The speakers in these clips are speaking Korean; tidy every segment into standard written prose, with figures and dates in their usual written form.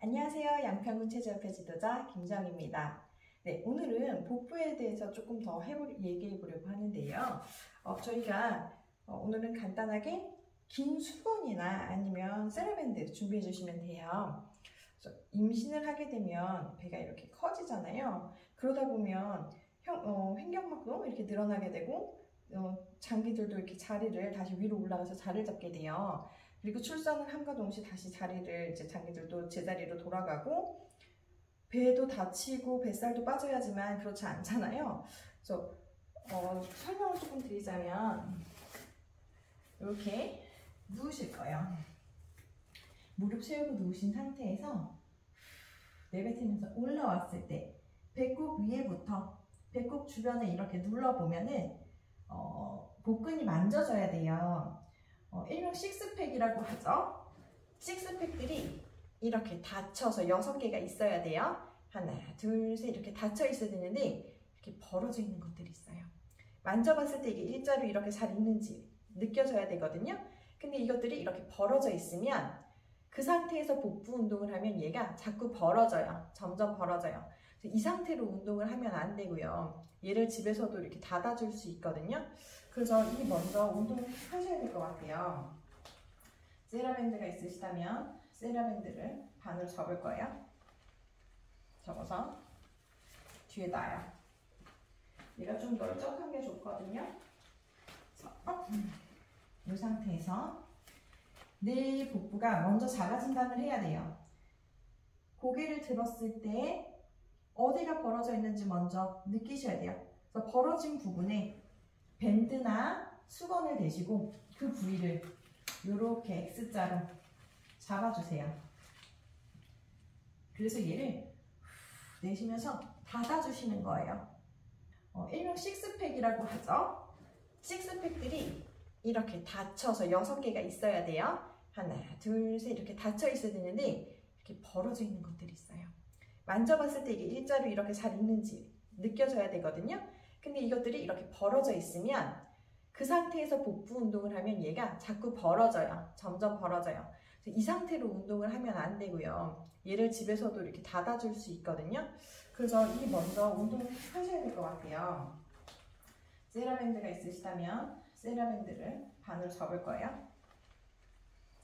안녕하세요. 양평군 체조협회 지도자 김정입니다. 네, 오늘은 복부에 대해서 조금 더 얘기해 보려고 하는데요. 저희가 오늘은 간단하게 긴 수건이나 아니면 셀러밴드 준비해 주시면 돼요. 임신을 하게 되면 배가 이렇게 커지잖아요. 그러다 보면 횡격막도 이렇게 늘어나게 되고 장기들도 이렇게 자리를 다시 위로 올라가서 자리를 잡게 돼요. 그리고 출산을 함과 동시에 다시 장기들도 제자리로 돌아가고 배도 다치고 뱃살도 빠져야지만 그렇지 않잖아요. 그래서 설명을 조금 드리자면 이렇게 누우실 거예요. 무릎 세우고 누우신 상태에서 내뱉으면서 올라왔을 때 배꼽 위에부터 배꼽 주변에 이렇게 눌러보면은 복근이 만져져야 돼요. 일명 식스팩이라고 하죠. 식스팩들이 이렇게 닫혀서 6개가 있어야 돼요. 하나, 둘, 셋 이렇게 닫혀 있어야 되는데 이렇게 벌어져 있는 것들이 있어요. 만져봤을 때 이게 일자로 이렇게 잘 있는지 느껴져야 되거든요. 근데 이것들이 이렇게 벌어져 있으면 그 상태에서 복부 운동을 하면 얘가 자꾸 벌어져요. 점점 벌어져요. 이 상태로 운동을 하면 안 되고요. 얘를 집에서도 이렇게 닫아줄 수 있거든요. 그래서 이 먼저 운동을 하셔야 될 것 같아요. 셀러밴드가 있으시다면 셀러밴드를 반으로 접을 거예요. 접어서 뒤에 놔요. 얘가 좀 널쩍한 게 좋거든요. 이 상태에서 내 복부가 먼저 작아진다는 해야 돼요. 고개를 들었을 때 어디가 벌어져 있는지 먼저 느끼셔야 돼요. 그래서 벌어진 부분에 밴드나 수건을 대시고 그 부위를 이렇게 X자로 잡아주세요. 그래서 얘를 내쉬면서 닫아주시는 거예요. 일명 식스팩이라고 하죠. 식스팩들이 이렇게 닫혀서 6개가 있어야 돼요. 하나, 둘, 셋 이렇게 닫혀 있어야 되는데 이렇게 벌어져 있는 것들이 있어요. 만져봤을 때 이게 일자로 이렇게 잘 있는지 느껴져야 되거든요. 근데 이것들이 이렇게 벌어져 있으면 그 상태에서 복부 운동을 하면 얘가 자꾸 벌어져요. 점점 벌어져요. 이 상태로 운동을 하면 안 되고요. 얘를 집에서도 이렇게 닫아줄 수 있거든요. 그래서 이 먼저 운동을 하셔야 될 것 같아요. 셀러밴드가 있으시다면 셀러밴드를 반으로 접을 거예요.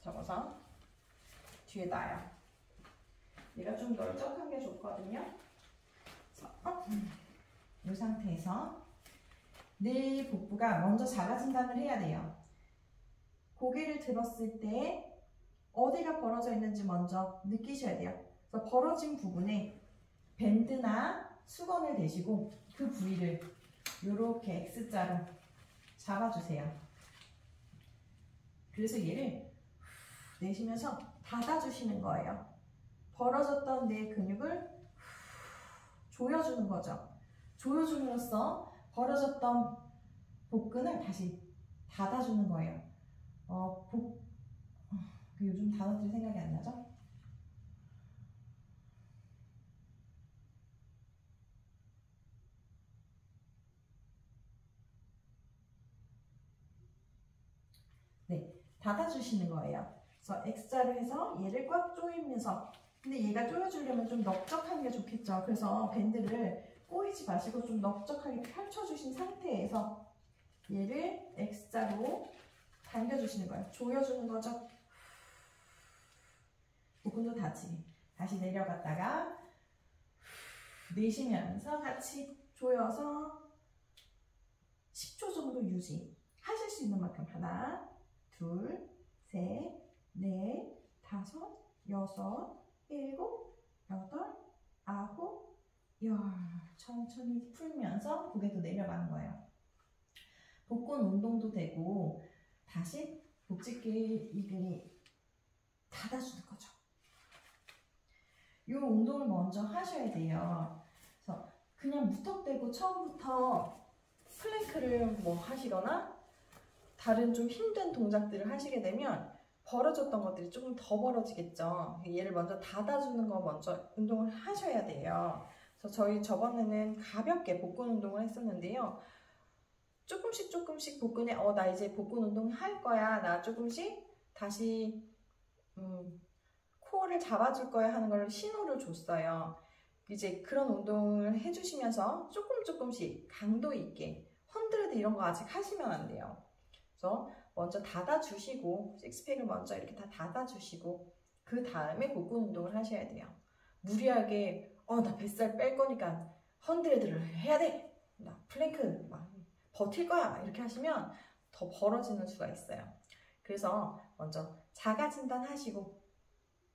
접어서 뒤에 놔요. 얘가 좀 널쩍한 게 좋거든요. 이 상태에서 내 복부가 먼저 작아진다는 해야 돼요. 고개를 들었을 때 어디가 벌어져 있는지 먼저 느끼셔야 돼요. 그래서 벌어진 부분에 밴드나 수건을 대시고 그 부위를 이렇게 X자로 잡아주세요. 그래서 얘를 내쉬면서 닫아주시는 거예요. 벌어졌던 내 근육을 조여주는 거죠. 조여줌으로써 벌어졌던 복근을 다시 닫아주는 거예요. 요즘 단어들이 생각이 안 나죠? 네, 닫아주시는 거예요. 그래서 X자로 해서 얘를 꽉 조이면서, 근데 얘가 조여주려면 좀 넓적한 게 좋겠죠. 그래서 밴드를 꼬이지 마시고 좀 넓적하게 펼쳐주신 상태에서 얘를 X자로 당겨주시는 거예요. 조여주는 거죠. 복근도 다시 내려갔다가 내쉬면서 같이 조여서 10초 정도 유지. 하실 수 있는 만큼 하나, 둘, 셋, 넷, 다섯, 여섯, 일곱, 여덟, 아홉, 열. 천천히 풀면서 고개도 내려가는 거예요. 복근 운동도 되고 다시 복직계 이근이 닫아주는 거죠. 이 운동을 먼저 하셔야 돼요. 그래서 그냥 무턱대고 처음부터 플랭크를 하시거나 다른 좀 힘든 동작들을 하시게 되면 벌어졌던 것들이 조금 더 벌어지겠죠. 얘를 먼저 닫아주는 거 먼저 운동을 하셔야 돼요. 그래서 저번에는 가볍게 복근 운동을 했었는데요. 조금씩 복근에 나 이제 복근 운동 할 거야. 나 조금씩 다시 코어를 잡아줄 거야 하는 걸 신호를 줬어요. 이제 그런 운동을 해주시면서 조금씩 강도 있게 헌드레드 이런 거 아직 하시면 안 돼요. 그래서 먼저 닫아주시고 식스팩을 먼저 이렇게 다 닫아주시고 그 다음에 복근 운동을 하셔야 돼요. 무리하게 나 뱃살 뺄 거니까 헌드레드를 해야 돼. 나 플랭크 막 버틸 거야 막 이렇게 하시면 더 벌어지는 수가 있어요. 그래서 먼저 자가 진단하시고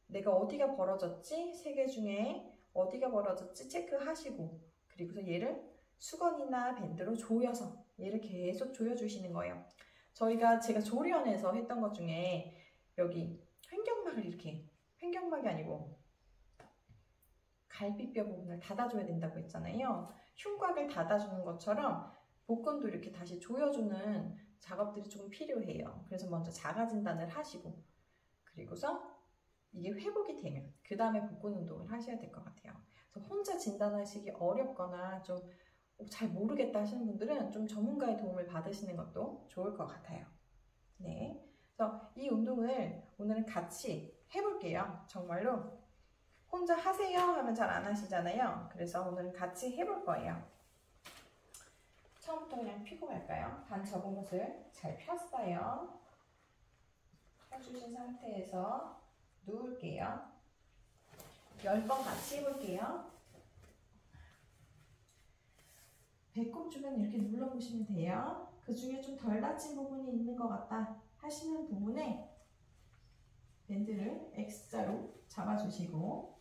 내가 어디가 벌어졌지? 3개 중에 어디가 벌어졌지? 체크하시고 그리고서 얘를 수건이나 밴드로 조여서 얘를 계속 조여주시는 거예요. 제가 조리원에서 했던 것 중에 여기 횡격막을 이렇게 횡격막이 아니고 갈비뼈 부분을 닫아줘야 된다고 했잖아요. 흉곽을 닫아주는 것처럼 복근도 이렇게 다시 조여주는 작업들이 좀 필요해요. 그래서 먼저 자가 진단을 하시고 그리고서 이게 회복이 되면 그 다음에 복근 운동을 하셔야 될 것 같아요. 그래서 혼자 진단하시기 어렵거나 좀 잘 모르겠다 하시는 분들은 좀 전문가의 도움을 받으시는 것도 좋을 것 같아요. 네, 그래서 이 운동을 오늘은 같이 해볼게요. 정말로 혼자 하세요 하면 잘 안 하시잖아요. 그래서 오늘은 같이 해볼 거예요. 처음부터 그냥 펴고 갈까요? 반 접은 것을 잘 폈어요. 펴주신 상태에서 누울게요. 10번 같이 해볼게요. 배꼽 주변 이렇게 눌러보시면 돼요. 그 중에 좀 덜 다친 부분이 있는 것 같다 하시는 부분에 밴드를 X자로 잡아주시고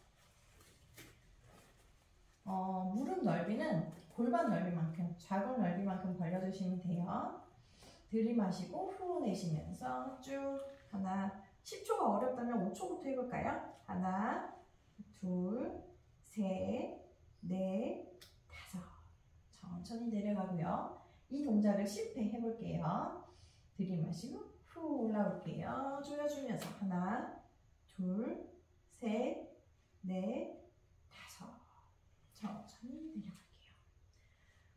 무릎 넓이는 골반 넓이만큼, 좌골 넓이만큼 벌려주시면 돼요. 들이마시고 후 내쉬면서 쭉 하나, 10초가 어렵다면 5초부터 해볼까요? 하나, 둘, 셋, 넷, 다섯. 천천히 내려가고요. 이 동작을 10회 해볼게요. 들이마시고 후 올라올게요. 조여주면서 하나, 둘, 셋, 넷, 다섯. 천천히 내려갈게요.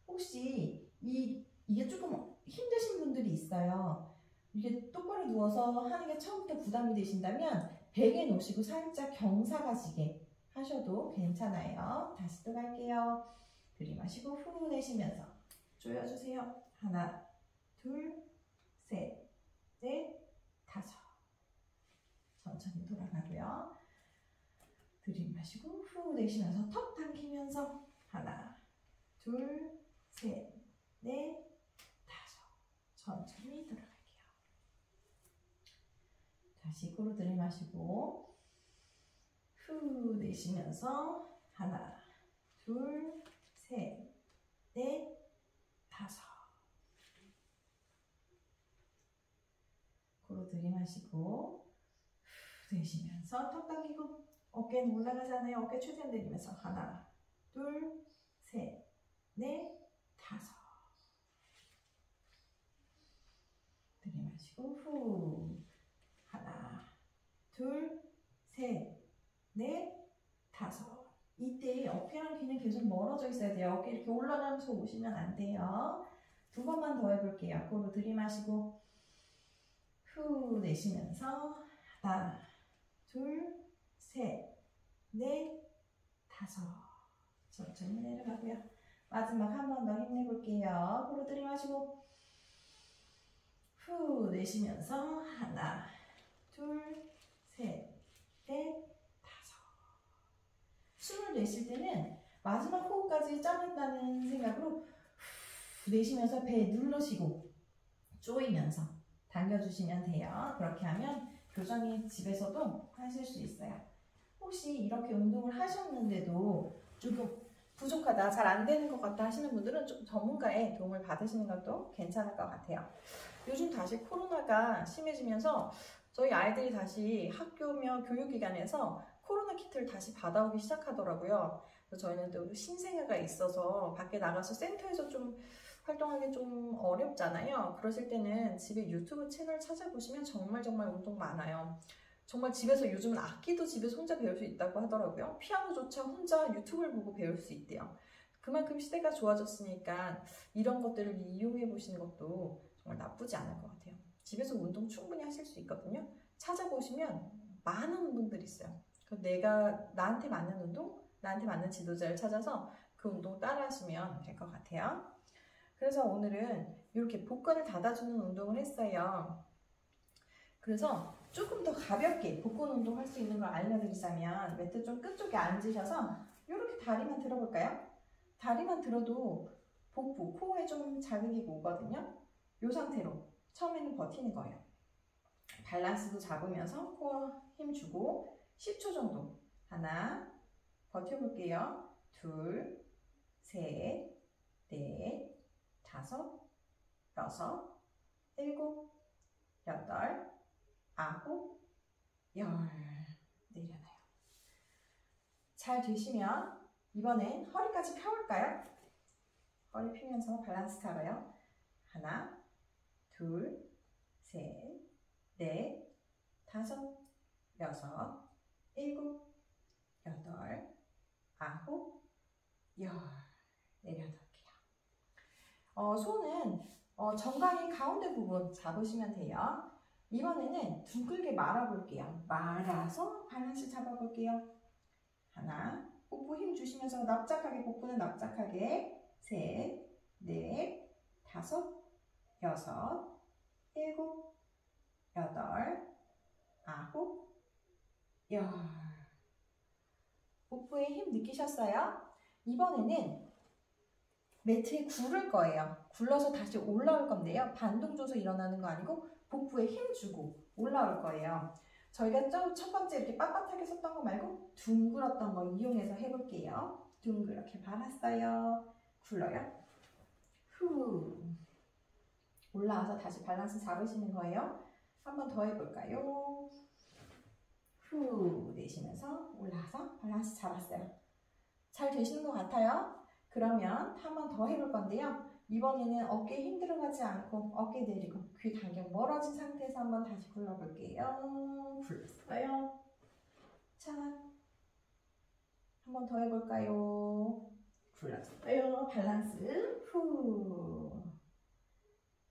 혹시 이게 조금 힘드신 분들이 있어요. 이게 똑바로 누워서 하는 게 처음부터 부담이 되신다면 베개 놓으시고 살짝 경사가시게 하셔도 괜찮아요. 다시 또 갈게요. 들이마시고 후 내쉬면서 조여주세요. 하나, 둘, 셋, 넷, 다섯. 천천히 돌아가고요. 들이마시고 후 내쉬면서 턱 당기면서 하나, 둘, 셋, 넷, 다섯. 천천히 돌아갈게요. 다시 코로 들이마시고 후 내쉬면서 하나, 둘, 셋, 넷, 다섯. 코로 들이마시고 후 내쉬면서 턱 당기고 어깨는 올라가잖아요. 어깨 최대한 내리면서 하나, 둘, 셋, 넷, 다섯. 들이마시고 후 하나, 둘, 셋, 넷, 다섯. 이때 어깨랑 귀는 계속 멀어져 있어야 돼요. 어깨 이렇게 올라가면서 오시면 안 돼요. 2번만 더 해볼게요. 코로 들이마시고 후 내쉬면서 하나, 둘, 셋, 넷, 다섯. 천천히 내려가고요. 마지막 한 번 더 힘내볼게요. 코로 들이마시고 후 내쉬면서 하나, 둘, 셋, 넷, 다섯. 숨을 내쉴 때는 마지막 호흡까지 짜낸다는 생각으로 후 내쉬면서 배 누르시고 조이면서 당겨주시면 돼요. 그렇게 하면 교정이 집에서도 하실 수 있어요. 혹시 이렇게 운동을 하셨는데도 조금 부족하다, 잘 안 되는 것 같다 하시는 분들은 좀 전문가의 도움을 받으시는 것도 괜찮을 것 같아요. 요즘 다시 코로나가 심해지면서 저희 아이들이 다시 학교며 교육기관에서 코로나 키트를 다시 받아오기 시작하더라고요. 그래서 저희는 또 신생아가 있어서 밖에 나가서 센터에서 좀 활동하기 좀 어렵잖아요. 그러실 때는 집에 유튜브 채널 찾아보시면 정말 운동 많아요. 정말 집에서 요즘은 악기도 집에서 혼자 배울 수 있다고 하더라고요. 피아노조차 혼자 유튜브를 보고 배울 수 있대요. 그만큼 시대가 좋아졌으니까 이런 것들을 이용해 보시는 것도 정말 나쁘지 않을 것 같아요. 집에서 운동 충분히 하실 수 있거든요. 찾아보시면 많은 운동들이 있어요. 내가 나한테 맞는 운동, 나한테 맞는 지도자를 찾아서 그 운동 따라 하시면 될 것 같아요. 그래서 오늘은 이렇게 복근을 닫아주는 운동을 했어요. 그래서 조금 더 가볍게 복근 운동 할 수 있는 걸 알려드리자면 매트 좀 끝쪽에 앉으셔서 이렇게 다리만 들어볼까요? 다리만 들어도 복부, 코어에 좀 자극이 오거든요. 이 상태로 처음에는 버티는 거예요. 밸런스도 잡으면서 코어 힘주고 10초 정도. 하나, 버텨볼게요. 둘, 셋, 넷, 다섯, 여섯, 일곱, 여덟, 아홉, 열. 내려놔요. 잘 되시면 이번엔 허리까지 펴볼까요? 허리 펴면서 밸런스 잡아요. 하나, 둘, 셋, 넷, 다섯, 여섯, 일곱, 여덟, 아홉, 열. 내려놓을게요. 손은 정강이 가운데 부분 잡으시면 돼요. 이번에는 둥글게 말아볼게요. 말아서 밸런스 잡아볼게요. 하나, 복부 힘 주시면서 납작하게, 복부는 납작하게. 셋, 넷, 다섯, 여섯, 일곱, 여덟, 아홉, 열. 복부에 힘 느끼셨어요? 이번에는 매트에 구를 거예요. 굴러서 다시 올라올 건데요. 반동 줘서 일어나는 거 아니고 복부에 힘 주고 올라올 거예요. 저희가 첫 번째 이렇게 빳빳하게 섰던 거 말고 둥글었던 거 이용해서 해볼게요. 둥그렇게 말았어요. 굴러요. 후. 올라와서 다시 밸런스 잡으시는 거예요. 한 번 더 해볼까요? 후. 내쉬면서 올라와서 밸런스 잡았어요. 잘 되시는 것 같아요. 그러면 한 번 더 해볼 건데요. 이번에는 어깨에 힘 들어가지 않고 어깨 내리고 귀 간격 멀어진 상태에서 한번 다시 굴러볼게요. 굴렀어요. 자, 한 번 더 해볼까요? 굴렀어요. 밸런스. 후.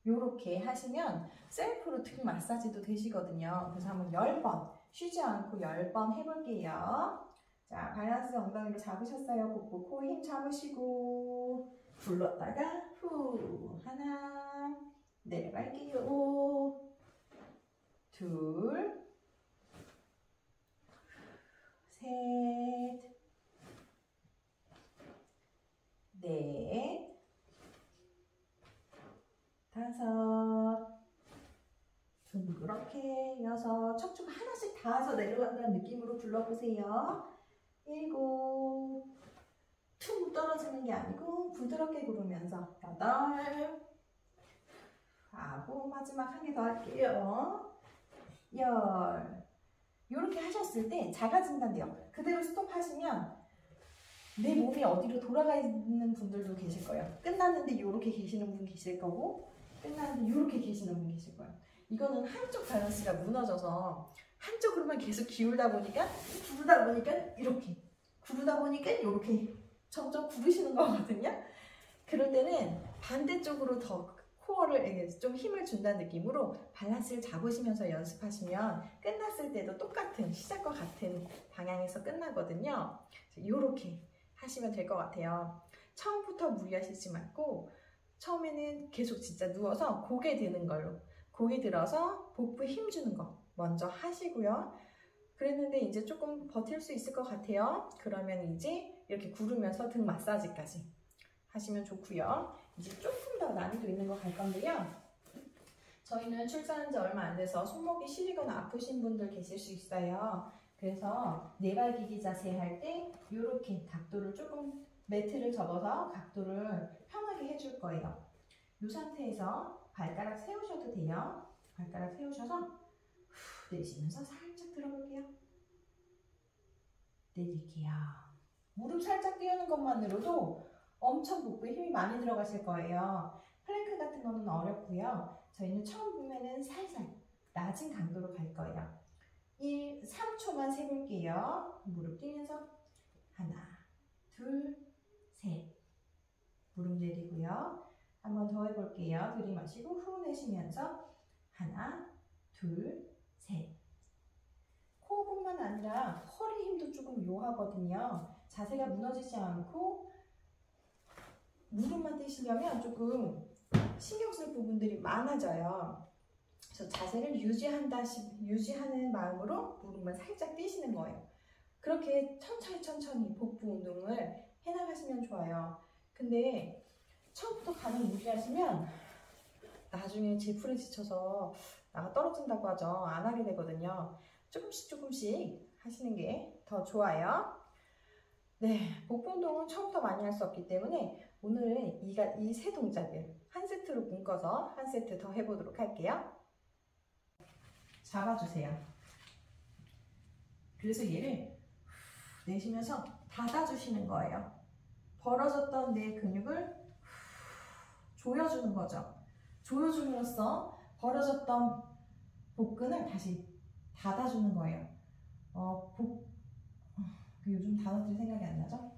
요렇게 하시면 셀프로 등 마사지도 되시거든요. 그래서 한번 10번 쉬지 않고 10번 해볼게요. 자, 밸런스 엉덩이로 잡으셨어요. 복부 코 힘 잡으시고 굴렀다가 후. 하나, 내려갈게요. 둘, 셋, 넷, 다섯, 둥그렇게 여섯, 척추가 하나씩 닿아서 내려간다는 느낌으로 굴러보세요. 일곱, 툭 떨어지는 게 아니고 부드럽게 구르면서 여덟, 아홉, 마지막 한 개 더 할게요. 열. 이렇게 하셨을 때 작아진다는데요. 그대로 스톱하시면 내 몸이 어디로 돌아가 있는 분들도 계실 거예요. 끝났는데 이렇게 계시는 분 계실 거고 끝났는데 이렇게 계시는 분 계실 거예요. 이거는 한쪽 밸런스가 무너져서 한쪽으로만 계속 기울다 보니까 구르다 보니까 이렇게 구르다 보니까 이렇게 점점 구르시는 거거든요. 그럴 때는 반대쪽으로 더 코어를 좀 힘을 준다는 느낌으로 밸런스를 잡으시면서 연습하시면 끝났을 때도 똑같은 시작과 같은 방향에서 끝나거든요. 이렇게 하시면 될 것 같아요. 처음부터 무리하시지 말고 처음에는 계속 진짜 누워서 고개 드는 걸로 고개 들어서 복부에 힘 주는 거 먼저 하시고요. 그랬는데 이제 조금 버틸 수 있을 것 같아요. 그러면 이제 이렇게 구르면서 등 마사지까지 하시면 좋고요. 이제 조금 더 난이도 있는 거 갈 건데요. 저희는 출산한 지 얼마 안 돼서 손목이 시리거나 아프신 분들 계실 수 있어요. 그래서 네발기기 자세 할 때 이렇게 각도를 조금 매트를 접어서 각도를 편하게 해줄 거예요. 이 상태에서 발가락 세우셔도 돼요. 발가락 세우셔서 후 내쉬면서 살짝 들어볼게요. 내릴게요. 무릎 살짝 띄우는 것만으로도 엄청 복부에 힘이 많이 들어가실 거예요. 플랭크 같은 거는 어렵고요. 저희는 처음 보면은 살살 낮은 강도로 갈 거예요. 3초만 세볼게요. 무릎 뛰면서 하나, 둘, 셋. 무릎 내리고요. 한 번 더 해볼게요. 들이마시고 후 내쉬면서 하나, 둘, 셋. 코 아니라 허리 힘도 조금 요하거든요. 자세가 무너지지 않고 무릎만 떼시려면 조금 신경 쓸 부분들이 많아져요. 그래서 자세를 유지하는 마음으로 무릎만 살짝 떼시는 거예요. 그렇게 천천히 복부 운동을 해나가시면 좋아요. 근데 처음부터 가는 무리하시면 나중에 제풀에 지쳐서 나가 떨어진다고 하죠. 안 하게 되거든요. 조금씩 하시는 게 더 좋아요. 네, 복부 운동은 처음부터 많이 할 수 없기 때문에 오늘은 이 세 동작을 한 세트로 묶어서 한 세트 더 해보도록 할게요. 잡아주세요. 그래서 얘를 내쉬면서 닫아주시는 거예요. 벌어졌던 내 근육을 조여주는 거죠. 조여줌으로써 벌어졌던 복근을 다시 닫아주는 거예요. 요즘 단어들이 생각이 안 나죠?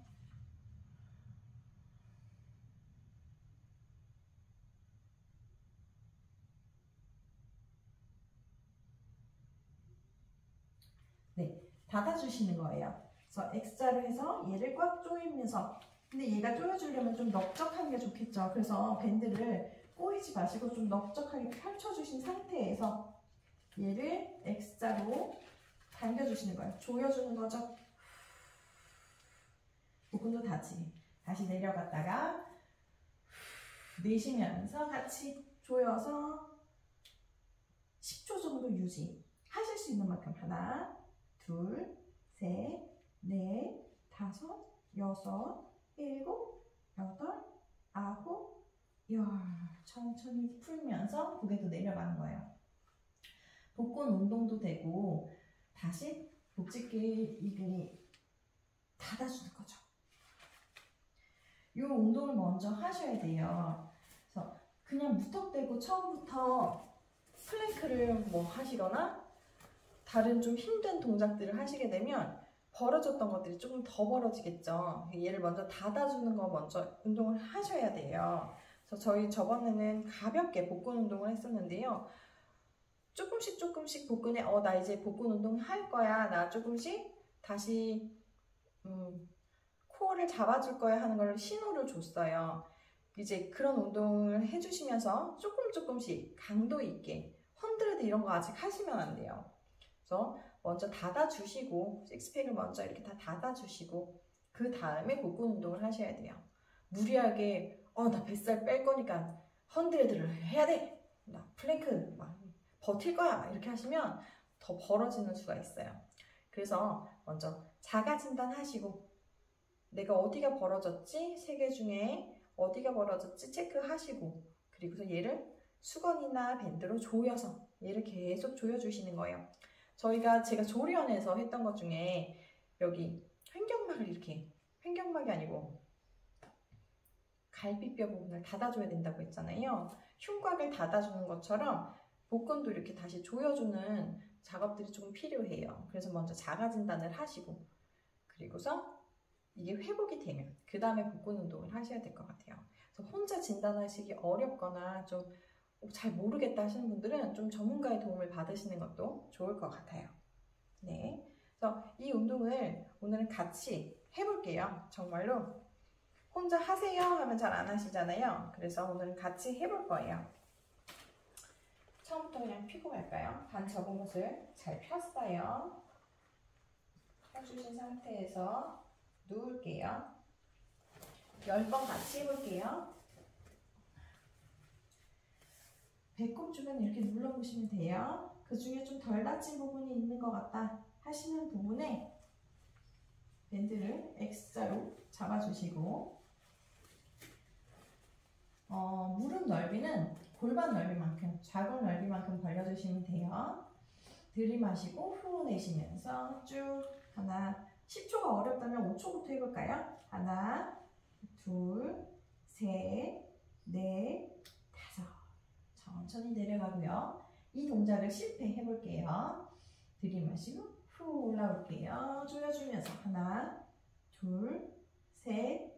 네, 닫아주시는 거예요. 그래서 X자로 해서 얘를 꽉 조이면서, 근데 얘가 조여주려면 좀 넓적한 게 좋겠죠. 그래서 밴드를 꼬이지 마시고 좀 넓적하게 펼쳐주신 상태에서 얘를 X자로 당겨주시는 거예요. 조여주는 거죠. 복근도 다시 내려갔다가 내쉬면서 같이 조여서 10초 정도 유지. 하실 수 있는 만큼 하나, 둘, 셋, 넷, 다섯, 여섯, 일곱, 여덟, 아홉, 열. 천천히 풀면서 고개도 내려가는 거예요. 복근 운동도 되고 다시 복직계 이근이 닫아주는 거죠. 이 운동을 먼저 하셔야 돼요. 그래서 그냥 무턱대고 처음부터 플랭크를 뭐 하시거나 다른 좀 힘든 동작들을 하시게 되면 벌어졌던 것들이 조금 더 벌어지겠죠. 얘를 먼저 닫아주는 거 먼저 운동을 하셔야 돼요. 그래서 저번에는 가볍게 복근 운동을 했었는데요. 조금씩 복근에 나 이제 복근 운동 할 거야. 나 조금씩 다시 코어를 잡아줄 거야 하는 걸 신호를 줬어요. 이제 그런 운동을 해주시면서 조금씩 강도 있게 헌드레드 이런 거 아직 하시면 안 돼요. 그래서 먼저 닫아주시고 식스팩을 먼저 이렇게 다 닫아주시고 그 다음에 복근 운동을 하셔야 돼요. 무리하게 나 뱃살 뺄 거니까 헌드레드를 해야 돼. 나 플랭크 막 버틸 거야 막 이렇게 하시면 더 벌어지는 수가 있어요. 그래서 먼저 자가 진단하시고 내가 어디가 벌어졌지? 3개 중에 어디가 벌어졌지? 체크하시고 그리고서 얘를 수건이나 밴드로 조여서 얘를 계속 조여주시는 거예요. 제가 조리원에서 했던 것 중에 여기 횡격막을 이렇게 횡격막이 아니고 갈비뼈 부분을 닫아줘야 된다고 했잖아요. 흉곽을 닫아주는 것처럼 복근도 이렇게 다시 조여주는 작업들이 좀 필요해요. 그래서 먼저 자가 진단을 하시고 그리고서 이게 회복이 되면 그 다음에 복근 운동을 하셔야 될 것 같아요. 그래서 혼자 진단하시기 어렵거나 좀 잘 모르겠다 하시는 분들은 좀 전문가의 도움을 받으시는 것도 좋을 것 같아요. 네, 그래서 이 운동을 오늘은 같이 해볼게요. 정말로 혼자 하세요 하면 잘 안 하시잖아요. 그래서 오늘은 같이 해볼 거예요. 처음부터 그냥 펴고 갈까요? 반 접은 것을 잘 폈어요. 펴주신 상태에서 누울게요. 10번 같이 해볼게요. 배꼽 주변 이렇게 눌러보시면 돼요. 그 중에 좀 덜 다친 부분이 있는 것 같다 하시는 부분에 밴드를 X자로 잡아주시고 무릎 넓이는 골반 넓이만큼, 좌골 넓이만큼 벌려주시면 돼요. 들이마시고 후 내쉬면서 쭉 하나, 10초가 어렵다면 5초부터 해볼까요? 하나, 둘, 셋, 넷, 다섯. 천천히 내려가고요. 이 동작을 10회 해볼게요. 들이마시고 후 올라올게요. 조여주면서 하나, 둘, 셋,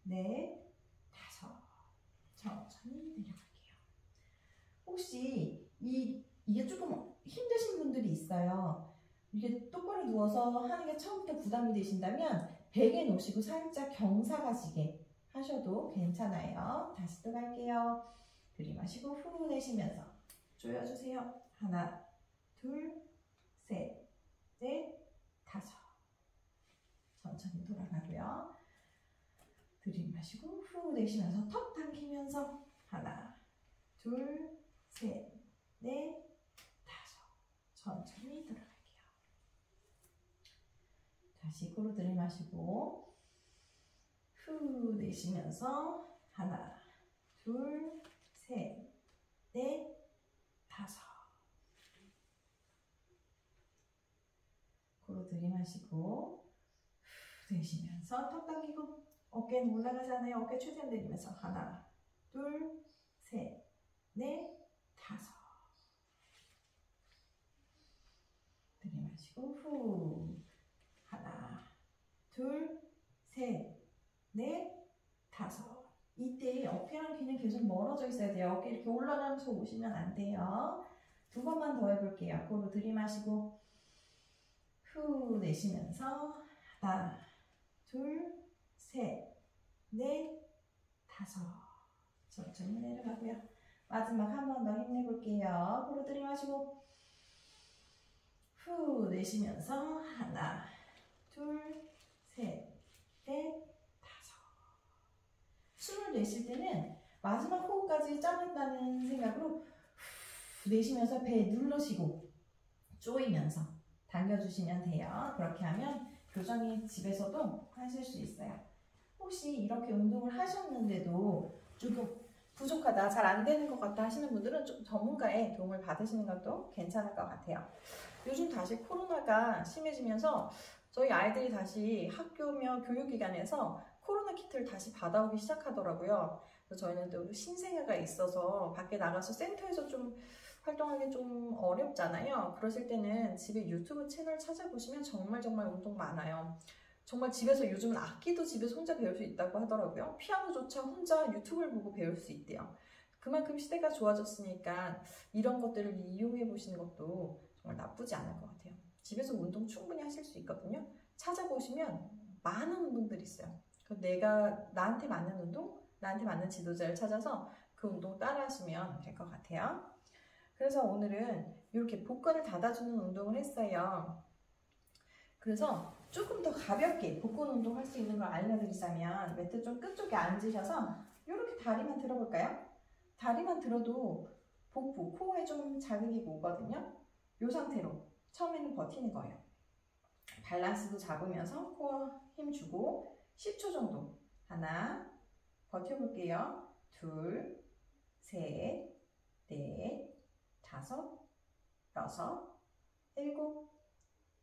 넷, 다섯. 천천히 내려갈게요. 혹시 이게 조금 힘드신 분들이 있어요. 이게 똑바로 누워서 하는 게 처음부터 부담이 되신다면 베개 놓으시고 살짝 경사 가시게 하셔도 괜찮아요. 다시 또 갈게요. 들이마시고 후 내쉬면서 조여주세요. 하나, 둘, 셋, 넷, 다섯. 천천히 돌아가고요. 들이마시고 후 내쉬면서 턱 당기면서 하나, 둘, 셋, 넷, 다섯. 천천히 돌아갈게요. 다시 코로 들이마시고 후 내쉬면서 하나, 둘, 셋, 넷, 다섯. 코로 들이마시고 후 내쉬면서 턱 당기고 어깨는 올라가잖아요. 어깨 최대한 내리면서 하나, 둘, 셋, 넷, 다섯. 들이마시고 후 하나, 둘, 셋, 넷, 다섯. 이때 어깨랑 귀는 계속 멀어져 있어야 돼요. 어깨 이렇게 올라가면서 오시면 안 돼요. 두 번만 더 해볼게요. 코로 들이마시고 후 내쉬면서 하나, 둘, 셋, 넷, 다섯. 천천히 내려가고요. 마지막 한 번 더 힘내볼게요. 코로 들이마시고 후 내쉬면서 하나, 둘, 셋, 넷, 다섯. 숨을 내쉴 때는 마지막 호흡까지 짜낸다는 생각으로 후 내쉬면서 배 누르시고 조이면서 당겨주시면 돼요. 그렇게 하면 교정이 집에서도 하실 수 있어요. 혹시 이렇게 운동을 하셨는데도 조금 부족하다, 잘 안 되는 것 같다 하시는 분들은 좀 전문가의 도움을 받으시는 것도 괜찮을 것 같아요. 요즘 다시 코로나가 심해지면서 저희 아이들이 다시 학교며 교육기관에서 코로나 키트를 다시 받아오기 시작하더라고요. 그래서 저희는 또 신생아가 있어서 밖에 나가서 센터에서 좀 활동하기 좀 어렵잖아요. 그러실 때는 집에 유튜브 채널 찾아보시면 정말 운동 많아요. 정말 집에서 요즘은 악기도 집에서 혼자 배울 수 있다고 하더라고요. 피아노조차 혼자 유튜브를 보고 배울 수 있대요. 그만큼 시대가 좋아졌으니까 이런 것들을 이용해 보시는 것도 정말 나쁘지 않을 것 같아요. 집에서 운동 충분히 하실 수 있거든요. 찾아보시면 많은 운동들이 있어요. 내가 나한테 맞는 운동, 나한테 맞는 지도자를 찾아서 그 운동 따라 하시면 될 것 같아요. 그래서 오늘은 이렇게 복근을 닫아주는 운동을 했어요. 그래서 조금 더 가볍게 복근 운동 할 수 있는 걸 알려드리자면 매트 좀 끝쪽에 앉으셔서 이렇게 다리만 들어볼까요? 다리만 들어도 복부, 코어에 좀 자극이 오거든요. 이 상태로 처음에는 버티는 거예요. 밸런스도 잡으면서 코어 힘주고 10초 정도. 하나, 버텨볼게요. 둘, 셋, 넷, 다섯, 여섯, 일곱,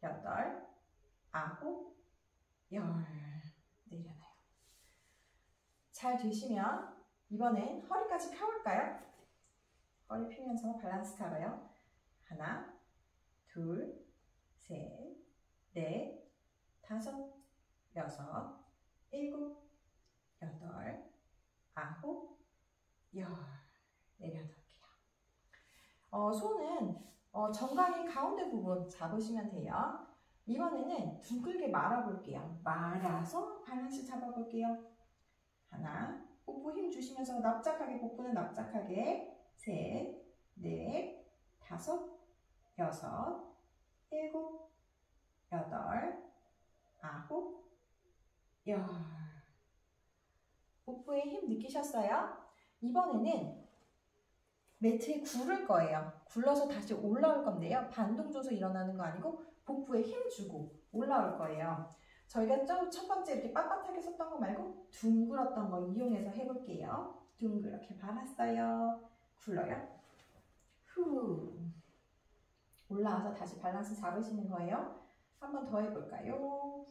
여덟, 아홉, 열. 내려놔요. 잘 되시면 이번엔 허리까지 펴볼까요? 허리 펴면서 밸런스 잡아요. 하나, 둘, 셋, 넷, 다섯, 여섯, 일곱, 여덟, 아홉, 열. 내려놓을게요. 손은 정강이 가운데 부분 잡으시면 돼요. 이번에는 둥글게 말아볼게요. 말아서 밸런스 잡아볼게요. 하나, 복부 힘 주시면서 납작하게, 복부는 납작하게. 셋, 넷, 다섯, 여섯, 일곱, 여덟, 아홉, 열. 복부에 힘 느끼셨어요? 이번에는 매트에 구를 거예요. 굴러서 다시 올라올 건데요. 반동 줘서 일어나는 거 아니고 복부에 힘 주고 올라올 거예요. 저희가 첫 번째 이렇게 빳빳하게 섰던 거 말고 둥글었던 거 이용해서 해볼게요. 둥그렇게 말았어요. 굴러요. 후. 올라와서 다시 밸런스 잡으시는 거예요. 한 번 더 해볼까요?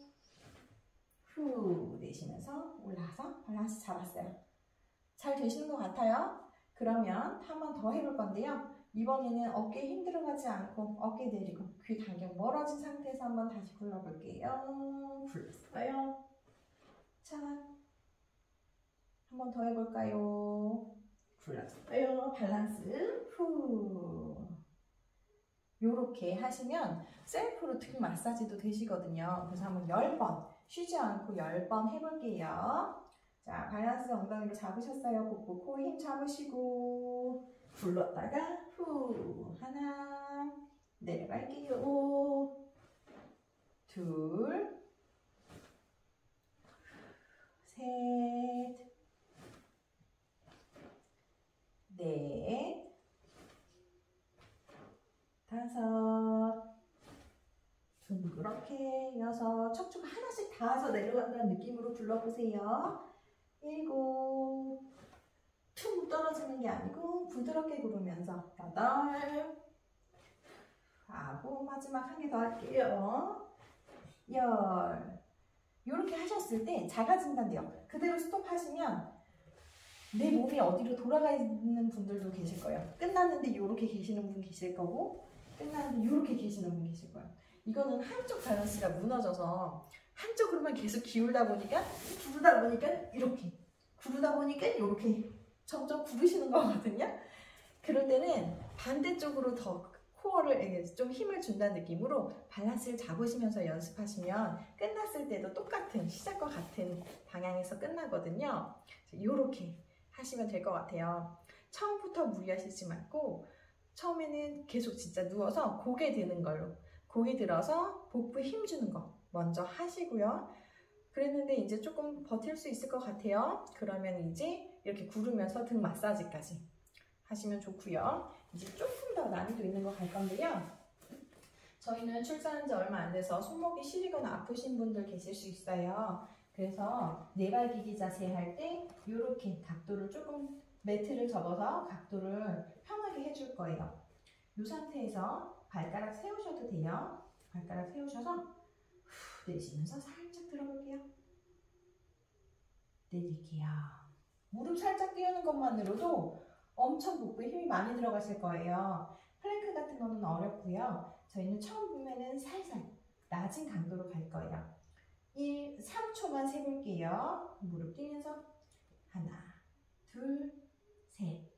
후. 내쉬면서 올라와서 밸런스 잡았어요. 잘 되시는 것 같아요. 그러면 한 번 더 해볼 건데요. 이번에는 어깨에 힘 들어가지 않고 어깨 내리고 귀 간격 멀어진 상태에서 한번 다시 굴러볼게요. 굴렀어요. 자, 한 번 더 해볼까요? 굴렀어요. 밸런스. 후. 요렇게 하시면 셀프로 등 마사지도 되시거든요. 그래서 한번 10번 쉬지 않고 10번 해볼게요. 자, 밸런스 엉덩이로 잡으셨어요. 복부 코 힘 잡으시고 불렀다가 후 하나 내려갈게요. 둘 셋 넷 다섯 둥그렇게 여섯 척추가 하나씩 닿아서 내려간다는 느낌으로 불러보세요. 일곱 툭 떨어지는 게 아니고 부드럽게 구르면서 여덟 아홉 마지막 한 개 더 할게요. 열 이렇게 하셨을 때 작아진다는데요. 그대로 스톱하시면 내 몸이 어디로 돌아가 있는 분들도 계실 거예요. 끝났는데 이렇게 계시는 분 계실 거고 끝났는데 이렇게 계시는 분 계실 거예요. 이거는 한쪽 밸런스가 무너져서 한쪽으로만 계속 기울다 보니까 구르다 보니까 이렇게 구르다 보니까 이렇게 점점 구르시는 거거든요. 그럴 때는 반대쪽으로 더 코어를 좀 힘을 준다는 느낌으로 밸런스를 잡으시면서 연습하시면 끝났을 때도 똑같은 시작과 같은 방향에서 끝나거든요. 이렇게 하시면 될 것 같아요. 처음부터 무리하시지 말고 처음에는 계속 진짜 누워서 고개 드는 걸로 고개 들어서 복부에 힘 주는 거 먼저 하시고요. 그랬는데 이제 조금 버틸 수 있을 것 같아요. 그러면 이제 이렇게 구르면서 등 마사지까지 하시면 좋고요. 이제 조금 더 난이도 있는 거 갈 건데요. 저희는 출산한 지 얼마 안 돼서 손목이 시리거나 아프신 분들 계실 수 있어요. 그래서 네발기기 자세 할 때 이렇게 각도를 조금 매트를 접어서 각도를 편하게 해줄 거예요. 이 상태에서 발가락 세우셔도 돼요. 발가락 세우셔서 후 내쉬면서 살짝 들어볼게요. 내릴게요. 무릎 살짝 띄우는 것만으로도 엄청 복부에 힘이 많이 들어가실 거예요. 플랭크 같은 거는 어렵고요. 저희는 처음 보면은 살살 낮은 강도로 갈 거예요. 3초만 세볼게요. 무릎 뛰면서 하나, 둘, 셋.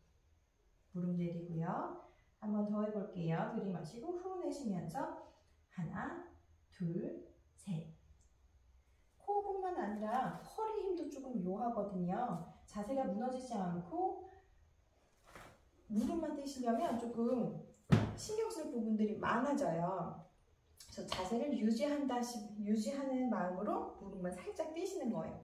무릎 내리고요. 한 번 더 해볼게요. 들이마시고 후 내쉬면서 하나, 둘, 셋. 코어뿐만 아니라 허리 힘도 조금 요하거든요. 자세가 무너지지 않고 무릎만 떼시려면 조금 신경 쓸 부분들이 많아져요. 그래서 자세를 유지하는 마음으로 무릎만 살짝 떼시는 거예요.